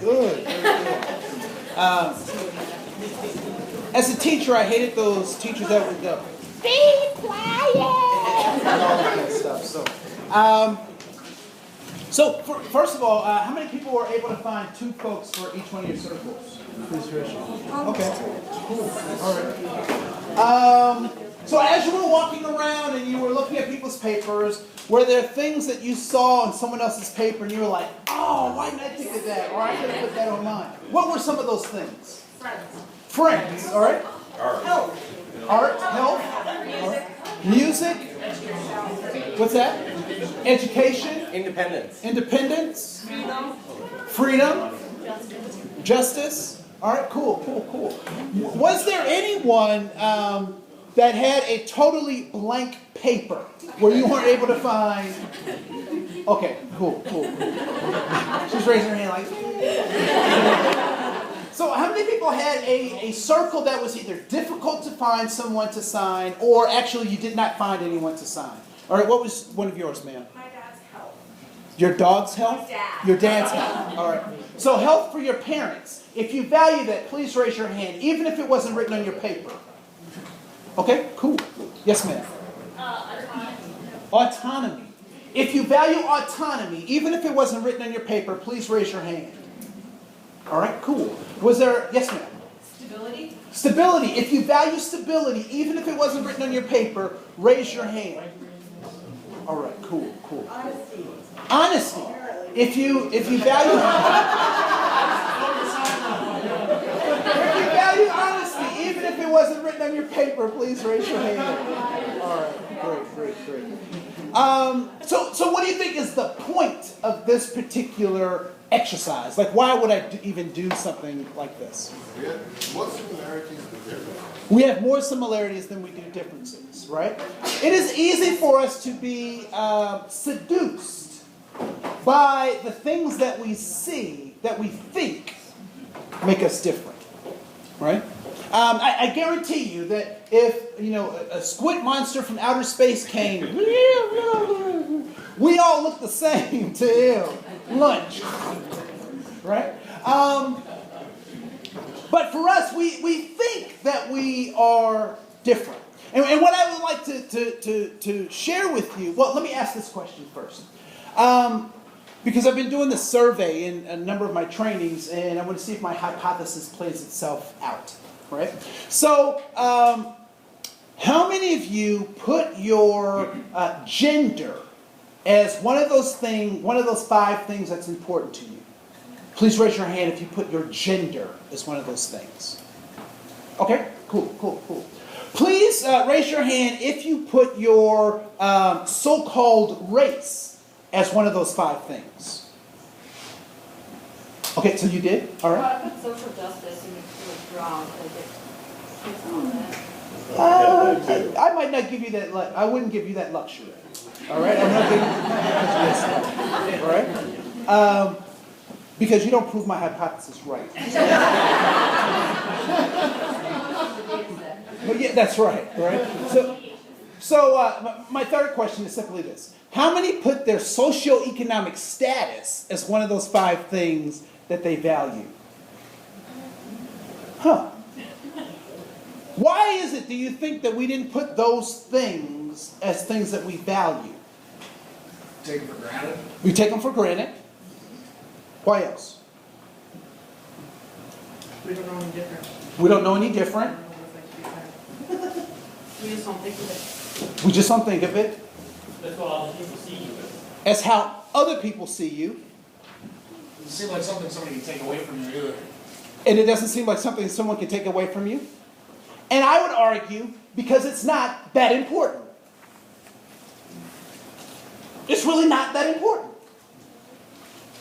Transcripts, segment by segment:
good. Very good. As a teacher, I hated those teachers that would go, be quiet! And all that kind of stuff. First of all, how many people were able to find two folks for each one of your circles? Please raise your hand. Okay. Cool. All right. So as you were walking around and you were looking at people's papers, were there things that you saw on someone else's paper and you were like, oh, why didn't I think of that? Or I could have put that on mine. What were some of those things? Friends. All right. Health. Art, health. Music. What's that? Education. Independence. Freedom. Justice. All right, cool. Was there anyone that had a totally blank paper where you weren't able to find? Okay, cool. She's raising her hand like. So how many people had a circle that was either difficult to find someone to sign, or actually you did not find anyone to sign? All right, what was one of yours, ma'am? My dad's health. Your dog's health? My dad. Your dad's health. All right. So health for your parents. If you value that, please raise your hand, even if it wasn't written on your paper. Okay, cool. Yes, ma'am. Autonomy. If you value autonomy, even if it wasn't written on your paper, please raise your hand. All right, cool. Was there, yes, ma'am? Stability. If you value stability, even if it wasn't written on your paper, raise your hand. All right, cool. Honesty. If you value honesty, even if it wasn't written on your paper, please raise your hand. All right, great. So what do you think is the point of this particular exercise? Like, why would I even do something like this? What similarities do differences? We have more similarities than we do differences, right? It is easy for us to be seduced by the things that we see, that we think make us different, right? I guarantee you that if, a squid monster from outer space came, we all look the same to him. Lunch, right? But for us, we think that we are different. And what I would like to share with you, well, let me ask this question first. Because I've been doing this survey in a number of my trainings, and I want to see if my hypothesis plays itself out, right? So, how many of you put your gender as one of those 5 things that's important to you? Please raise your hand if you put your gender as one of those things. Okay, cool. Please raise your hand if you put your so-called race as one of those 5 things. Okay, so you did? All right. Well, I put social justice and withdrawn because it's I might not give you that. I wouldn't give you that luxury. All right, I'm not giving you all right, because you don't prove my hypothesis right. But yeah, that's right. So my third question is simply this: how many put their socioeconomic status as one of those 5 things that they value? Huh? Why is it, do you think, that we didn't put those things as things that we value? Take it for granted. We take them for granted. Why else? We don't know any different. We don't know any different. We just don't think of it. We just don't think of it. That's what other people see you as. As how other people see you. It doesn't seem like something somebody can take away from you either. And it doesn't seem like something someone can take away from you. And I would argue, because it's not that important. It's really not that important.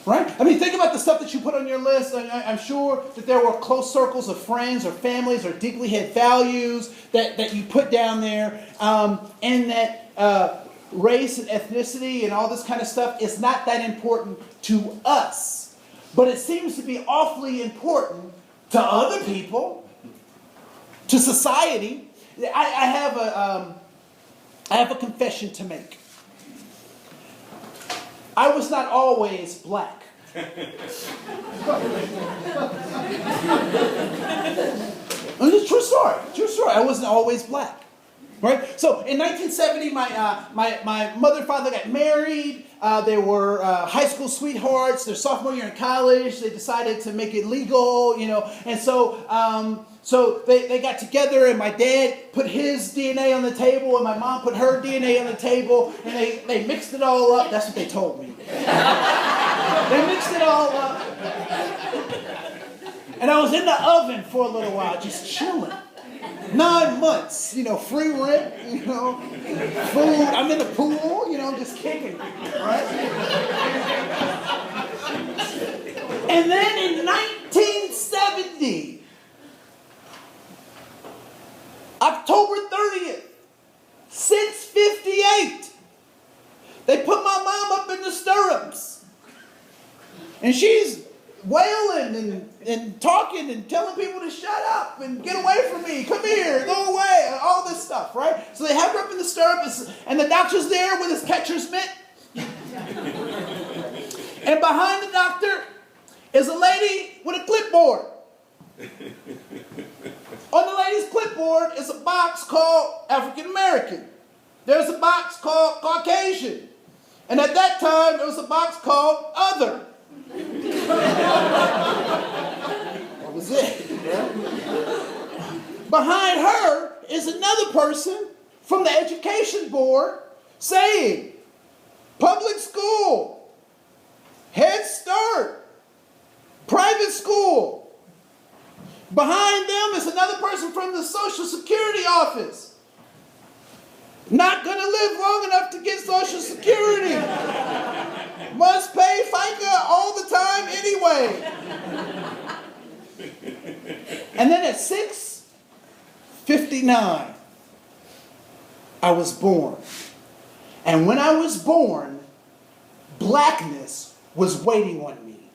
Right? I mean, think about the stuff that you put on your list. I'm sure that there were close circles of friends or families or deeply held values that you put down there. And that race and ethnicity and all this kind of stuff is not that important to us. But it seems to be awfully important to other people, to society. I have a confession to make. I was not always black. It's a true story. True story. I wasn't always black. Right? So in 1970, my mother and father got married. They were high school sweethearts. Their sophomore year in college, they decided to make it legal, And so they got together, and my dad put his DNA on the table, and my mom put her DNA on the table, and they mixed it all up. That's what they told me. They mixed it all up. And I was in the oven for a little while, just chilling. 9 months, free rent, food. I'm in the pool, just kicking, right? And then in 1970, October 30th, 6:58, they put my mom up in the stirrups. And she's wailing and talking and telling people to shut up and get away from me, come here, go away, all this stuff, right? So they have her up in the stirrups, and the doctor's there with his catcher's mitt. And behind the doctor is a lady with a clipboard. On the lady's clipboard is a box called African American. There's a box called Caucasian. And at that time, there was a box called Other. That was it. Yeah? Behind her is another person from the education board saying, public school, Head Start, private school. Behind them is another person from the Social Security office. Not going to live long enough to get Social Security. Must pay FICA all the time anyway. And then at 6:59, I was born. And when I was born, blackness was waiting on me.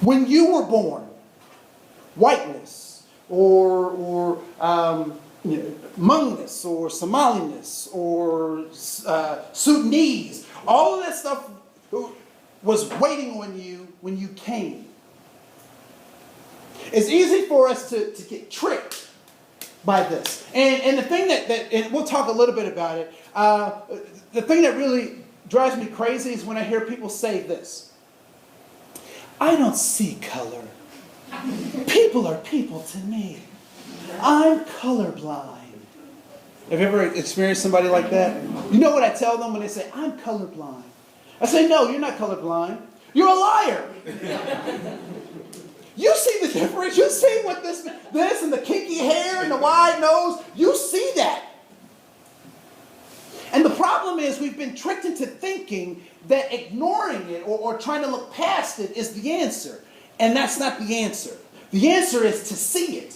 When you were born, whiteness or Hmongness or Somaliness or Sudanese, all of that stuff was waiting on you when you came. It's easy for us to get tricked by this. And the thing that and we'll talk a little bit about it, the thing that really drives me crazy is when I hear people say this. I don't see color. People are people to me. I'm colorblind. Have you ever experienced somebody like that? You know what I tell them when they say, I'm colorblind? I say, no, you're not colorblind. You're a liar. You see the difference. You see what this and the kinky hair and the wide nose. You see that. And the problem is we've been tricked into thinking that ignoring it or trying to look past it is the answer. And that's not the answer. The answer is to see it.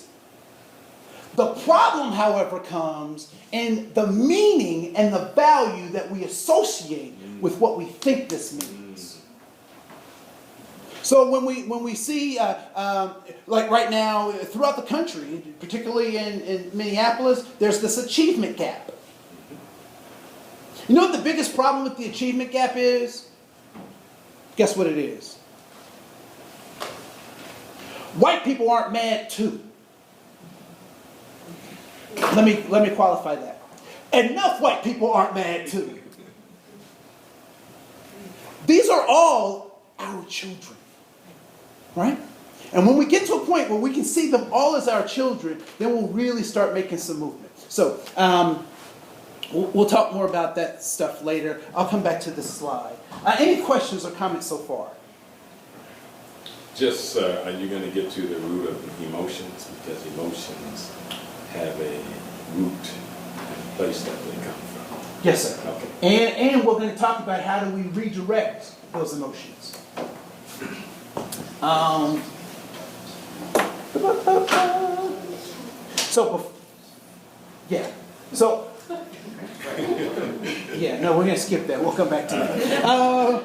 The problem, however, comes in the meaning and the value that we associate with what we think this means. So when we see, like right now, throughout the country, particularly in Minneapolis, there's this achievement gap. You know what the biggest problem with the achievement gap is? Guess what it is? White people aren't mad too. Let me qualify that. Enough white people aren't mad too. These are all our children. Right? And when we get to a point where we can see them all as our children, then we'll really start making some movement. So, we'll talk more about that stuff later. I'll come back to this slide. Any questions or comments so far? Just, are you going to get to the root of emotions? Because emotions have a root and place that they come from. Yes, sir. Okay. And we're going to talk about how do we redirect those emotions. No, we're going to skip that. We'll come back to that.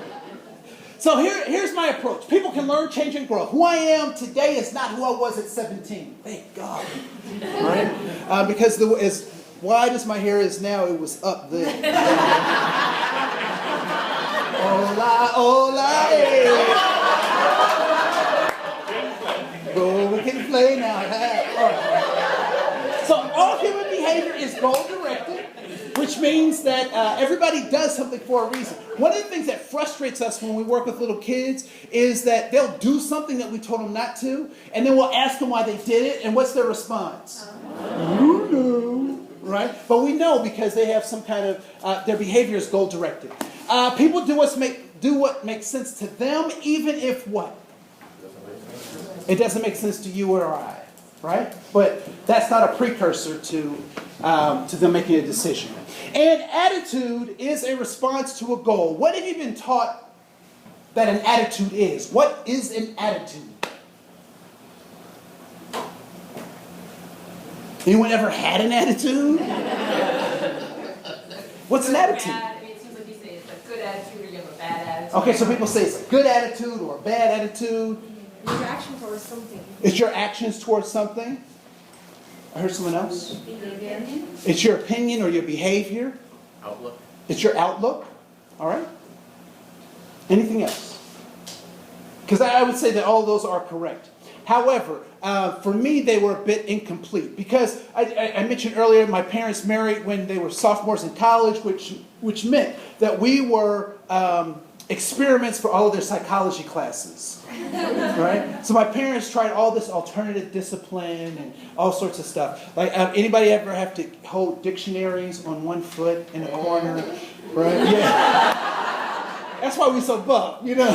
So here's my approach. People can learn, change, and grow. Who I am today is not who I was at 17. Thank God. Right? Because as wide as my hair is now, it was up then. behavior is goal-directed, which means that everybody does something for a reason. One of the things that frustrates us when we work with little kids is that they'll do something that we told them not to, and then we'll ask them why they did it, and what's their response? You know, right? But we know because they have some kind of, their behavior is goal-directed. People do what makes sense to them, even if what? It doesn't make sense to you or I, right? But that's not a precursor to them making a decision. And attitude is a response to a goal. What have you been taught that an attitude is? What is an attitude? Anyone ever had an attitude? What's an attitude? Bad, I mean, it seems like you say it's a good attitude or you have a bad attitude. Okay, so people say it's a good attitude or a bad attitude. Your action towards something. It's your actions towards something. I heard someone else. Opinion? It's your opinion or your behavior. Outlook. It's your outlook. All right. Anything else? Because I would say that all of those are correct. However, for me, they were a bit incomplete. Because I mentioned earlier, my parents married when they were sophomores in college, which meant that we were experiments for all of their psychology classes. Right? So my parents tried all this alternative discipline and all sorts of stuff. Like, anybody ever have to hold dictionaries on one foot in a corner? Right? Yeah. That's why we're so buff, you know.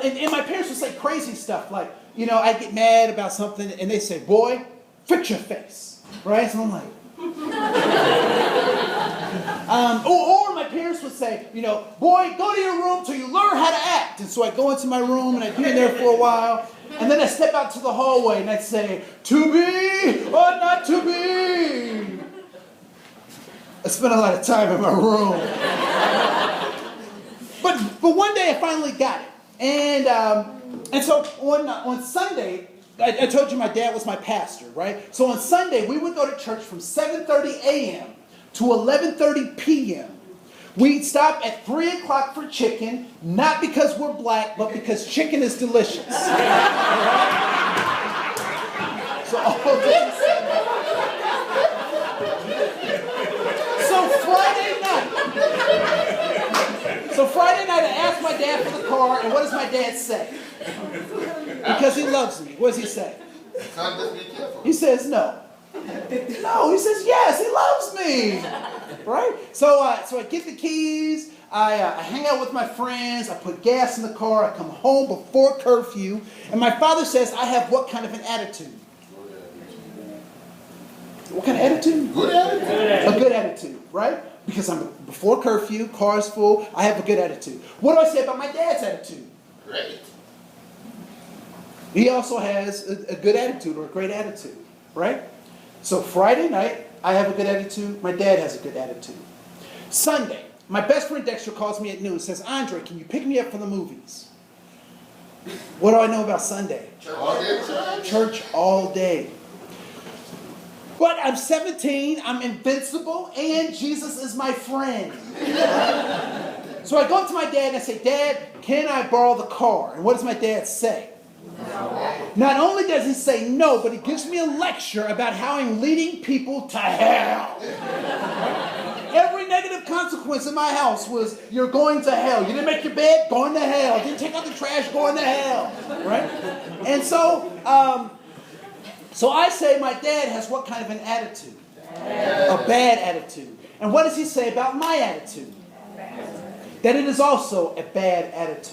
And my parents would say crazy stuff like, you know, I'd get mad about something and they say, boy, fix your face. Right? So I'm like, or my parents would say, you know, boy, go to your room till you learn how to act. And so I go into my room and I'd be in there for a while. And then I step out to the hallway and I'd say, to be or not to be. I spent a lot of time in my room. But one day I finally got it. And so on Sunday, I told you my dad was my pastor, right? So on Sunday, we would go to church from 7:30 a.m. to 11:30 p.m. We'd stop at 3 o'clock for chicken, not because we're black, but because chicken is delicious. So all day. So Friday night, I asked my dad for the car, and what does my dad say? Because he loves me. What does he say? Son, just be careful. He says no. No, he says yes, he loves me. Right? So I get the keys, I hang out with my friends, I put gas in the car, I come home before curfew, and my father says I have what kind of an attitude? What kind of attitude? Good attitude. A good attitude, right? Because I'm before curfew, car's full, I have a good attitude. What do I say about my dad's attitude? Great. He also has a good attitude or a great attitude, right? So Friday night, I have a good attitude. My dad has a good attitude. Sunday, my best friend Dexter calls me at noon and says, Andre, can you pick me up for the movies? What do I know about Sunday? Church all day. Church all day. But I'm 17, I'm invincible, and Jesus is my friend. So I go up to my dad and I say, Dad, can I borrow the car? And what does my dad say? No. Not only does he say no, but he gives me a lecture about how I'm leading people to hell. Every negative consequence in my house was, you're going to hell. You didn't make your bed? Going to hell. Didn't take out the trash? Going to hell. Right? And so I say my dad has what kind of an attitude? A bad attitude. And what does he say about my attitude? That it is also a bad attitude.